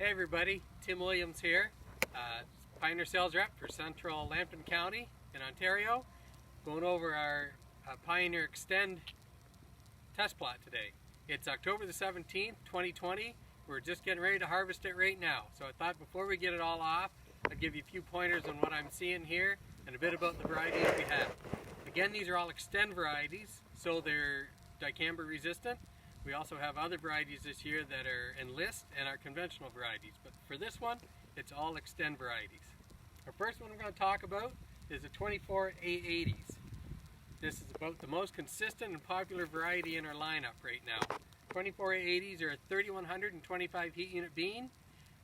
Hey everybody, Tim Williams here, Pioneer Sales Rep for Central Lambton County in Ontario, going over our Pioneer Xtend test plot today. It's October the 17th, 2020. We're just getting ready to harvest it right now. So I thought before we get it all off, I'd give you a few pointers on what I'm seeing here and a bit about the varieties we have. Again, these are all Xtend varieties, so they're dicamba resistant. We also have other varieties this year that are enlist and are conventional varieties, but for this one, it's all Xtend varieties. Our first one I'm going to talk about is the 24A80s. This is about the most consistent and popular variety in our lineup right now. 24A80s are a 3125 heat unit bean.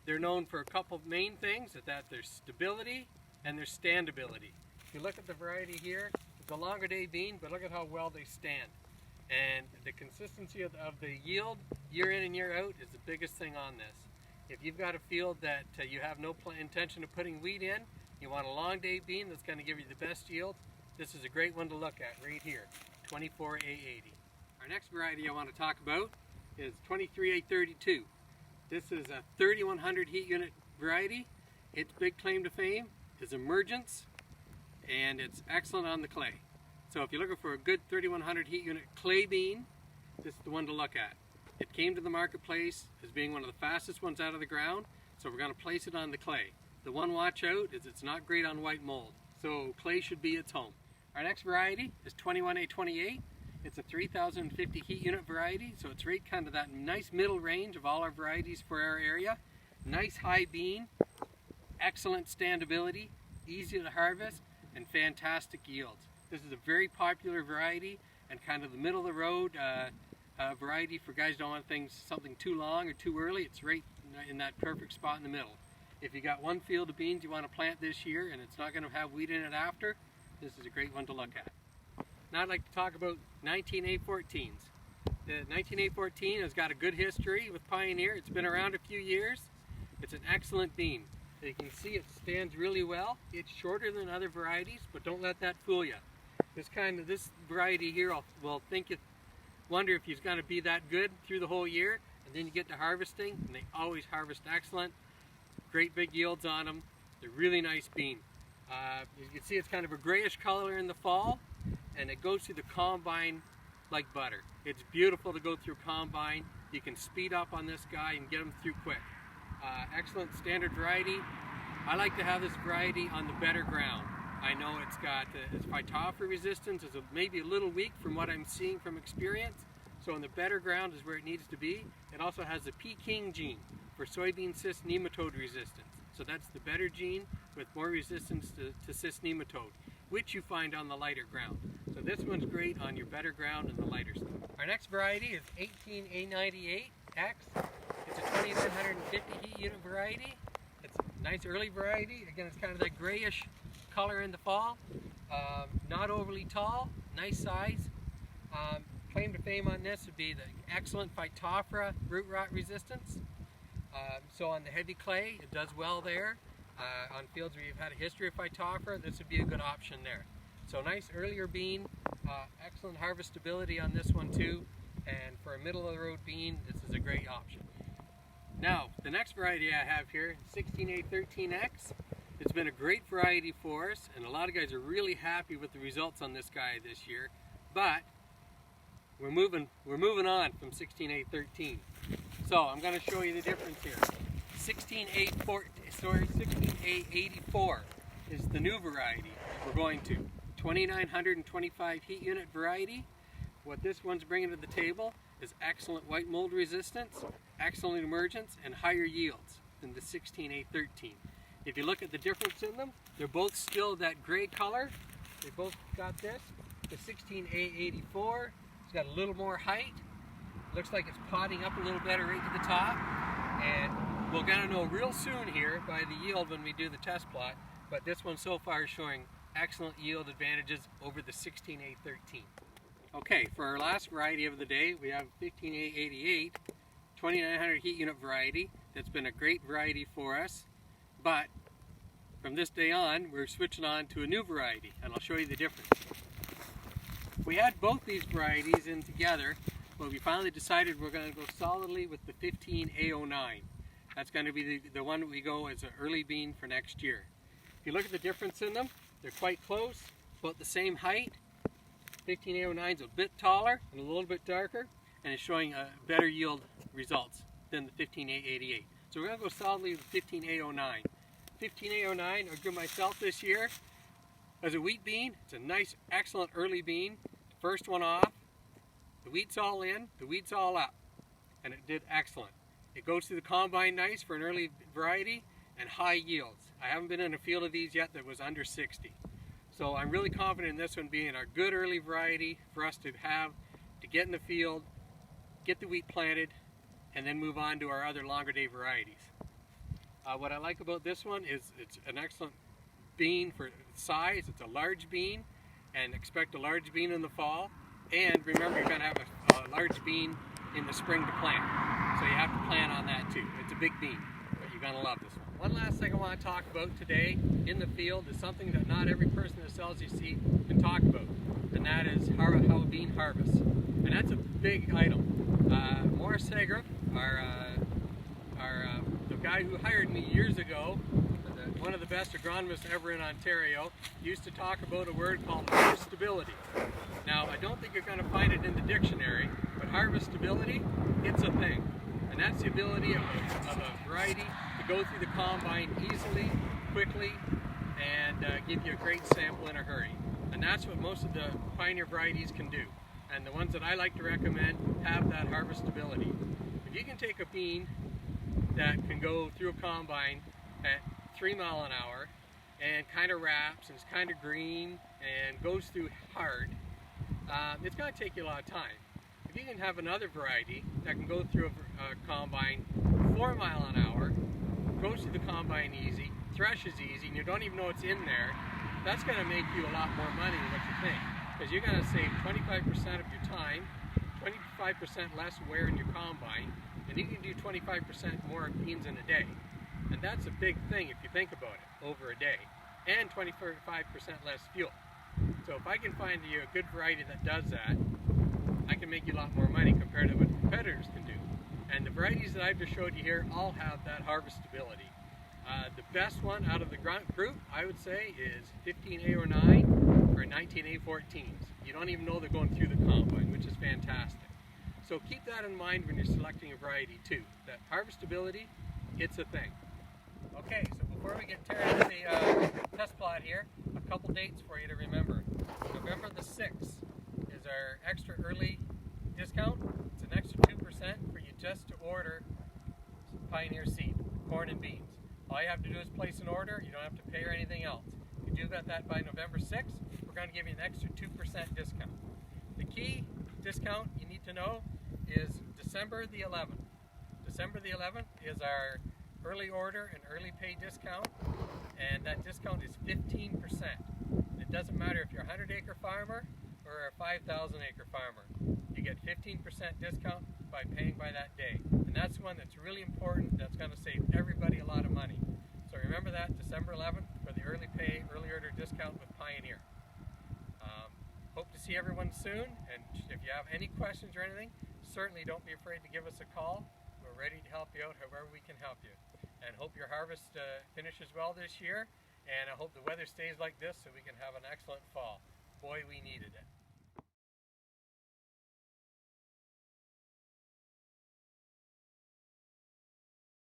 They're known for a couple of main things, that their stability and their standability. If you look at the variety here, it's a longer day bean, but look at how well they stand. And the consistency of the yield year in and year out is the biggest thing on this. If you've got a field that you have no intention of putting wheat in, you want a long day bean that's going to give you the best yield, this is a great one to look at right here, 24A80. Our next variety I want to talk about is 23A32. This is a 3100 heat unit variety. Its big claim to fame is emergence, and it's excellent on the clay. So if you're looking for a good 3100 heat unit clay bean, this is the one to look at. It came to the marketplace as being one of the fastest ones out of the ground, so we're going to place it on the clay. The one watch out is it's not great on white mold, so clay should be its home. Our next variety is 21A28. It's a 3050 heat unit variety, so it's right kind of that nice middle range of all our varieties for our area. Nice high bean, excellent standability, easy to harvest, and fantastic yields. This is a very popular variety and kind of the middle of the road variety for guys who don't want something too long or too early. It's right in that perfect spot in the middle. If you got one field of beans you want to plant this year and it's not going to have wheat in it after, this is a great one to look at. Now I'd like to talk about 19A14s. The 19A14 has got a good history with Pioneer. It's been around a few years. It's an excellent bean. You can see it stands really well. It's shorter than other varieties, but don't let that fool you. This variety here will wonder if he's going to be that good through the whole year, and then you get to harvesting, and they always harvest excellent. Great big yields on them. They're really nice bean. You can see it's kind of a grayish color in the fall, and it goes through the combine like butter. It's beautiful to go through combine. You can speed up on this guy and get them through quick. Excellent standard variety. I like to have this variety on the better ground. I know it's got its phytophthora resistance is maybe a little weak from what I'm seeing from experience. So on the better ground is where it needs to be. It also has the Peking gene for soybean cyst nematode resistance. So that's the better gene with more resistance to cyst nematode, which you find on the lighter ground. So this one's great on your better ground and the lighter stuff. Our next variety is 18A98X. It's a 2950 heat unit variety. It's a nice early variety. Again, it's kind of that grayish color in the fall. Not overly tall, nice size. Claim to fame on this would be the excellent phytophthora root rot resistance. So on the heavy clay, it does well there. On fields where you've had a history of phytophthora, this would be a good option there. So nice earlier bean, excellent harvestability on this one too, and for a middle of the road bean, this is a great option. Now, the next variety I have here, 16A13X. It's been a great variety for us, and a lot of guys are really happy with the results on this guy this year, but we're moving on from 16A13. So I'm going to show you the difference here. 16A84 is the new variety we're going to. 2925 heat unit variety. What this one's bringing to the table is excellent white mold resistance, excellent emergence, and higher yields than the 16A13. If you look at the difference in them, they're both still that gray color. They both got this. The 16A84 has got a little more height. Looks like it's potting up a little better right to the top. And we're going to know real soon here by the yield when we do the test plot. But this one so far is showing excellent yield advantages over the 16A13. Okay, for our last variety of the day, we have 15A88, 2900 heat unit variety. That's been a great variety for us. But from this day on, we're switching on to a new variety, and I'll show you the difference. We had both these varieties in together, but we finally decided we're going to go solidly with the 15A09. That's going to be the one we go as an early bean for next year. If you look at the difference in them, they're quite close, about the same height. 15809 is a bit taller and a little bit darker, and it's showing better yield results than the 15888. So we're going to go solidly with 15809. 15809, I grew myself this year as a wheat bean. It's a nice, excellent early bean. First one off, the wheat's all in, the wheat's all up, and it did excellent. It goes through the combine nice for an early variety and high yields. I haven't been in a field of these yet that was under 60. So I'm really confident in this one being a good early variety for us to have to get in the field, get the wheat planted, and then move on to our other longer day varieties. What I like about this one is it's an excellent bean for size. It's a large bean, and expect a large bean in the fall. And remember, you're going to have a large bean in the spring to plant. So you have to plan on that too. It's a big bean, but you're going to love this one. One last thing I want to talk about today in the field is something that not every person that sells you seed can talk about, and that is how a bean harvests. And that's a big item. Morris Segra, the guy who hired me years ago, one of the best agronomists ever in Ontario, used to talk about a word called harvestability. Now, I don't think you're going to find it in the dictionary, but harvestability, it's a thing. And that's the ability of a variety to go through the combine easily, quickly, and give you a great sample in a hurry. And that's what most of the Pioneer varieties can do. And the ones that I like to recommend have that harvestability. If you can take a bean that can go through a combine at 3 miles an hour and kind of wraps and it's kind of green and goes through hard, it's going to take you a lot of time. If you can have another variety that can go through a combine 4 miles an hour, goes through the combine easy, threshes easy, and you don't even know it's in there, that's going to make you a lot more money than what you think. Because you're going to save 25% of your time, 25% less wear in your combine, and you can do 25% more beans in a day. And that's a big thing if you think about it, over a day. And 25% less fuel. So if I can find you a good variety that does that, I can make you a lot more money compared to what competitors can do. And the varieties that I've just showed you here all have that harvestability. The best one out of the group, I would say, is 15809 or 19A14s. You don't even know they're going through the combine, which is fantastic. So keep that in mind when you're selecting a variety too. That harvestability, it's a thing. Okay, so before we get tearing into the test plot here, a couple dates for you to remember. November the 6th is our extra early discount. It's an extra 2% for you just to order Pioneer seed, corn and beans. All you have to do is place an order. You don't have to pay or anything else. If you do that by November 6th, we're going to give you an extra 2% discount. The key discount you need to know is December the 11th. December the 11th is our early order and early pay discount, and that discount is 15%. It doesn't matter if you're a 100-acre farmer or a 5,000-acre farmer. You get 15% discount by paying by that day. And that's one that's really important. That's going to save everybody a lot of money. So remember that, December 11th for the early pay, early order discount with Pioneer. Hope to see everyone soon, and if you have any questions or anything, certainly don't be afraid to give us a call. We're ready to help you out however we can help you. And hope your harvest finishes well this year, and I hope the weather stays like this so we can have an excellent fall. Boy, we needed it.